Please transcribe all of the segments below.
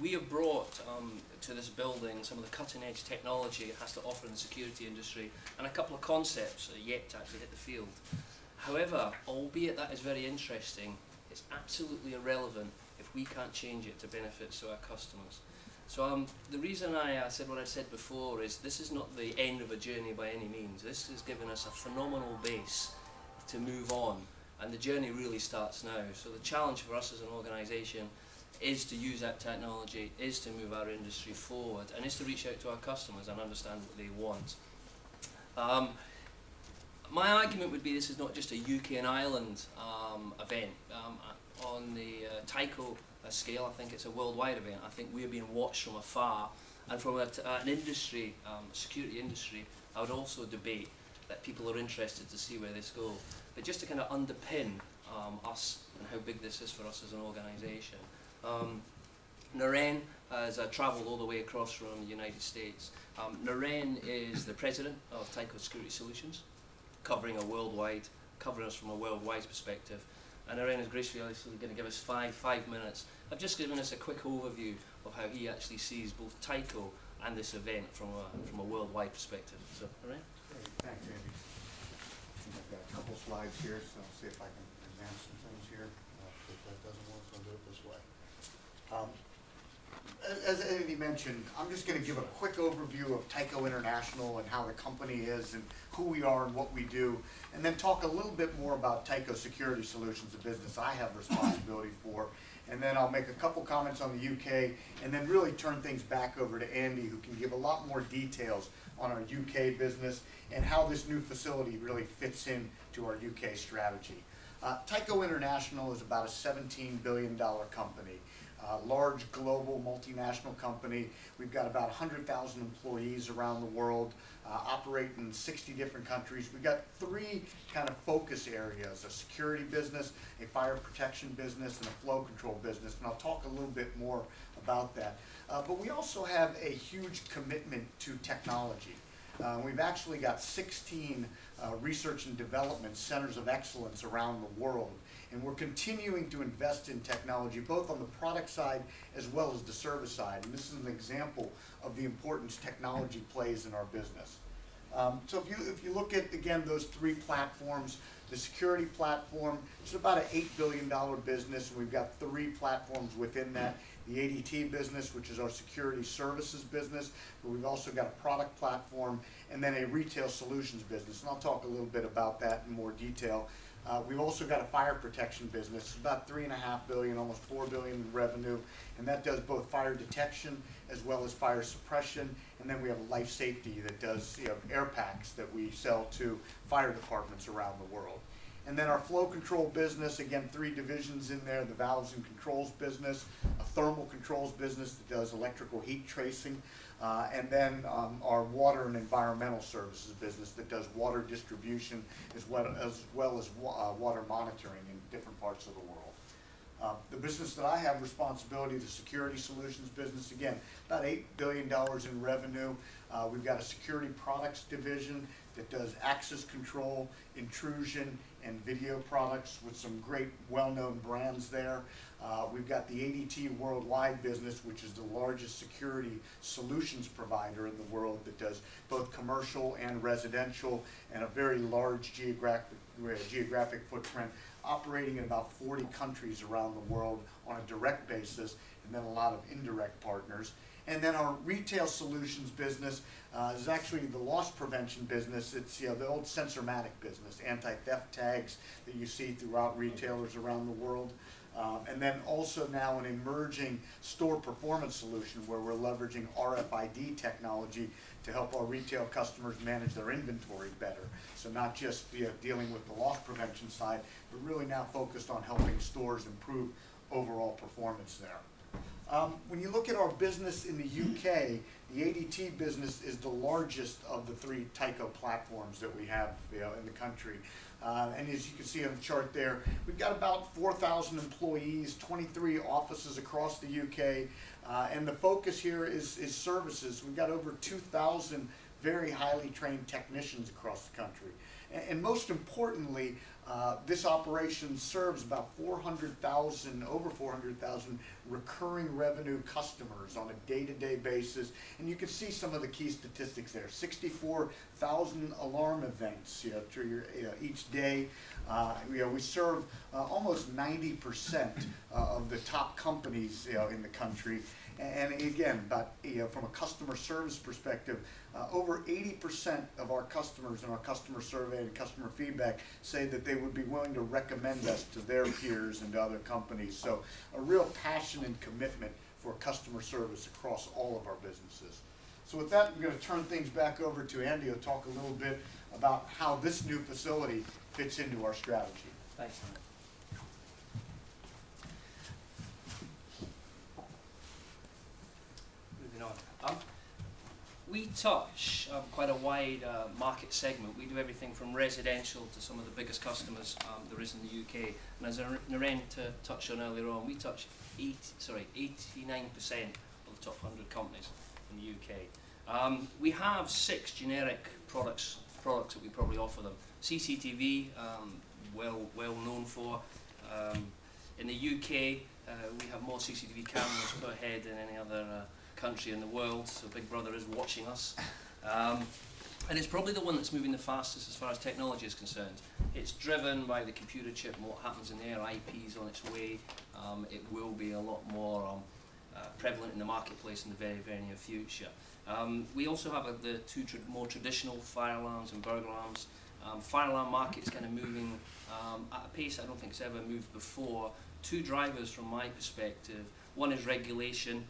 We have brought to this building some of the cutting edge technology it has to offer in the security industry and a couple of concepts that are yet to actually hit the field. However, albeit that is very interesting, it's absolutely irrelevant if we can't change it to benefits to our customers. So the reason I said what I said before is this is not the end of a journey by any means. This has given us a phenomenal base to move on, and the journey really starts now. So the challenge for us as an organisation is to use that technology, is to move our industry forward, and is to reach out to our customers and understand what they want. My argument would be this is not just a UK and Ireland event. On the Tyco scale, I think it's a worldwide event. I think we're being watched from afar, and from an industry, security industry, I would also debate that people are interested to see where this goes. But just to kind of underpin us and how big this is for us as an organisation, Naren has travelled all the way across from the United States. Naren is the president of Tyco Security Solutions, covering us from a worldwide perspective. And Naren is graciously going to give us five minutes. I've just given us a quick overview of how he actually sees both Tyco and this event from a worldwide perspective. So, Naren? Great, thanks, Andy. I've got a couple slides here, so I'll see if I can advance some things here. If that doesn't work, I'll do it this way. As Andy mentioned, I'm just going to give a quick overview of Tyco International and how the company is and who we are and what we do, and then talk a little bit more about Tyco Security Solutions, the business I have responsibility for, and then I'll make a couple comments on the UK, and then really turn things back over to Andy, who can give a lot more details on our UK business and how this new facility really fits in to our UK strategy. Tyco International is about a $17 billion company. Large global multinational company. We've got about 100,000 employees around the world, operate in 60 different countries. We've got three kind of focus areas: a security business, a fire protection business, and a flow control business, and I'll talk a little bit more about that. But we also have a huge commitment to technology. We've actually got 16 research and development centers of excellence around the world, and we're continuing to invest in technology both on the product side as well as the service side, and this is an example of the importance technology plays in our business. So if you look at, again, those three platforms, the security platform, it's about an $8 billion business, and we've got three platforms within that. The ADT business, which is our security services business, but we've also got a product platform, and then a retail solutions business, and I'll talk a little bit about that in more detail. We've also got a fire protection business, about $3.5 billion, almost $4 billion in revenue, and that does both fire detection as well as fire suppression. And then we have a life safety that does air packs that we sell to fire departments around the world. And then our flow control business, again, three divisions in there: the valves and controls business, a thermal controls business that does electrical heat tracing, and then our water and environmental services business that does water distribution as well as water monitoring in different parts of the world. The business that I have responsibility, the security solutions business, again, about $8 billion in revenue. We've got a security products division that does access control, intrusion, and video products with some great well-known brands there. We've got the ADT worldwide business, which is the largest security solutions provider in the world that does both commercial and residential, and a very large geographic footprint, operating in about 40 countries around the world on a direct basis, and then a lot of indirect partners. And then our retail solutions business is actually the loss prevention business. It's the old Sensormatic business, anti-theft tags that you see throughout retailers around the world. And then also now an emerging store performance solution where we're leveraging RFID technology to help our retail customers manage their inventory better. So not just dealing with the loss prevention side, but really now focused on helping stores improve overall performance there. When you look at our business in the UK, the ADT business is the largest of the three Tyco platforms that we have in the country. And as you can see on the chart there, we've got about 4,000 employees, 23 offices across the UK, and the focus here is services. We've got over 2,000 very highly trained technicians across the country. And most importantly, this operation serves about 400,000, over 400,000 recurring revenue customers on a day-to-day basis. And you can see some of the key statistics there. 64,000 alarm events, each day. We serve almost 90% of the top companies, in the country. And again, from a customer service perspective, over 80% of our customers in our customer survey and customer feedback say that they would be willing to recommend us to their peers and to other companies. So a real passion and commitment for customer service across all of our businesses. So with that, I'm going to turn things back over to Andy to talk a little bit about how this new facility fits into our strategy. Thanks, Naren. Moving on. We touch quite a wide market segment. We do everything from residential to some of the biggest customers there is in the UK. And as Naren touched on earlier on, we touch 89% of the top 100 companies in the UK. We have 6 generic products that we probably offer them. CCTV, well known for. In the UK, we have more CCTV cameras per head than any other country in the world, so Big Brother is watching us. And it's probably the one that's moving the fastest as far as technology is concerned. It's driven by the computer chip and what happens in there. IP's on its way. It will be a lot more prevalent in the marketplace in the very, very near future. We also have the two more traditional fire alarms and burglar alarms. Fire alarm market's kind of moving at a pace I don't think it's ever moved before. 2 drivers from my perspective. One is regulation.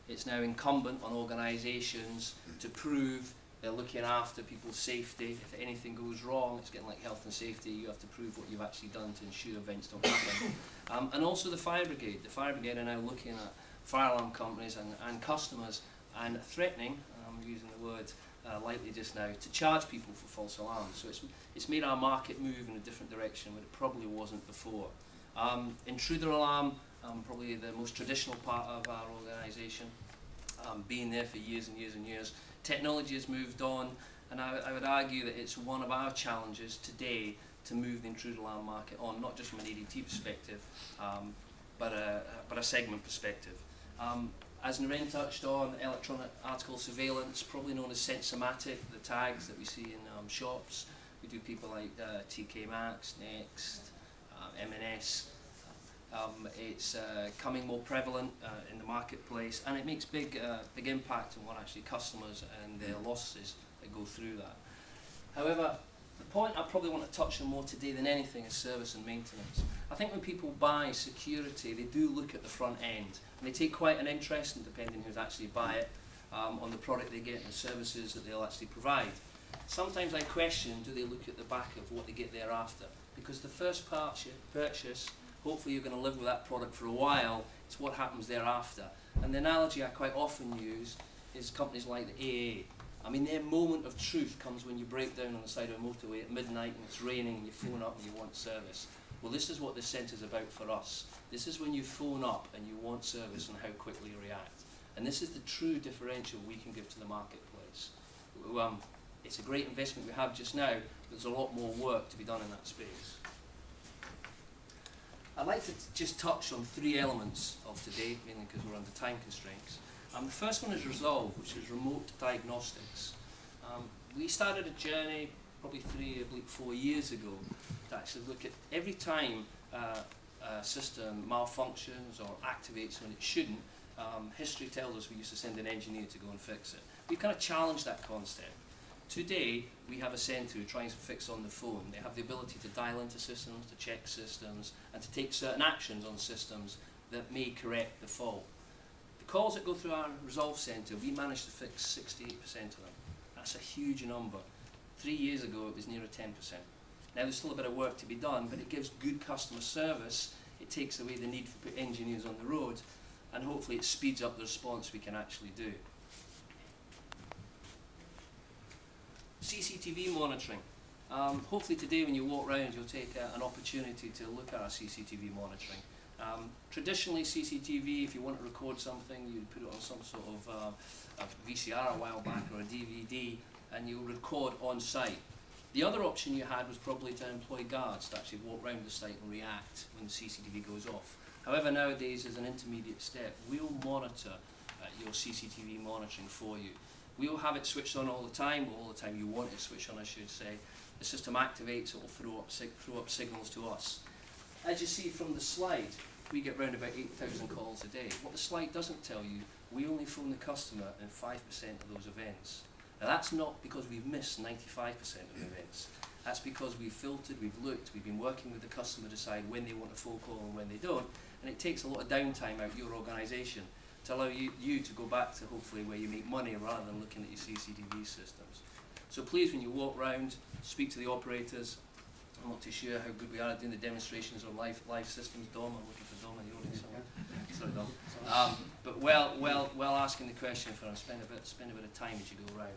It's now incumbent on organisations to prove they're looking after people's safety. If anything goes wrong, it's getting like health and safety. You have to prove what you've actually done to ensure events don't happen. And also the fire brigade. The fire brigade are now looking at fire alarm companies and customers and threatening, I'm using the word lightly just now, to charge people for false alarms. So it's made our market move in a different direction where it probably wasn't before. Intruder alarm, probably the most traditional part of our organisation, been there for years and years and years. Technology has moved on, and I would argue that it's one of our challenges today to move the intruder alarm market on, not just from an ADT perspective, but a segment perspective. As Naren touched on, electronic article surveillance, probably known as Sensomatic, the tags that we see in shops. We do people like TK Maxx, Next, M&S. It's coming more prevalent in the marketplace, and it makes big impact on what actually customers and their losses that go through that. However, the point I probably want to touch on more today than anything is service and maintenance. I think when people buy security, they do look at the front end, and they take quite an interest, and depending who's actually buy it, on the product they get and the services that they'll actually provide. Sometimes I question, do they look at the back of what they get thereafter? Because the first purchase, hopefully you're going to live with that product for a while. It's what happens thereafter. And the analogy I quite often use is companies like the AA. I mean, their moment of truth comes when you break down on the side of a motorway at midnight and it's raining and you phone up and you want service. Well, this is what this centre's about for us. This is when you phone up and you want service and how quickly you react. And this is the true differential we can give to the marketplace. It's a great investment we have just now, but there's a lot more work to be done in that space. I'd like to just touch on 3 elements of today, mainly because we're under time constraints. The first one is Resolve, which is remote diagnostics. We started a journey probably 4 years ago to actually look at every time a system malfunctions or activates when it shouldn't. History tells us we used to send an engineer to go and fix it. We kind of challenged that concept. Today, we have a centre who tries to fix on the phone. They have the ability to dial into systems, to check systems, and to take certain actions on systems that may correct the fault. The calls that go through our Resolve Centre, we managed to fix 68% of them. That's a huge number. 3 years ago, it was nearer 10%. Now, there's still a bit of work to be done, but it gives good customer service. It takes away the need for put engineers on the road, and hopefully it speeds up the response we can actually do. CCTV monitoring. Hopefully today when you walk around you'll take an opportunity to look at our CCTV monitoring. Traditionally CCTV, if you want to record something, you'd put it on some sort of a VCR a while back or a DVD and you'll record on site. The other option you had was probably to employ guards to actually walk around the site and react when the CCTV goes off. However, nowadays, as an intermediate step, we'll monitor your CCTV monitoring for you. We'll have it switched on all the time you want it switched on, I should say. The system activates, it will throw up signals to us. As you see from the slide, we get round about 8,000 calls a day. What the slide doesn't tell you, we only phone the customer in 5% of those events. Now that's not because we've missed 95% of the events. That's because we've filtered, we've looked, we've been working with the customer to decide when they want a phone call and when they don't. And it takes a lot of downtime out of your organisation to allow you to go back to hopefully where you make money rather than looking at your CCTV systems. So please, when you walk around, speak to the operators. I'm not too sure how good we are at doing the demonstrations on live systems. Dom, I'm looking for Dom in the audience somewhere. Sorry, Dom. But well asking the question for them, spend a bit of time as you go around.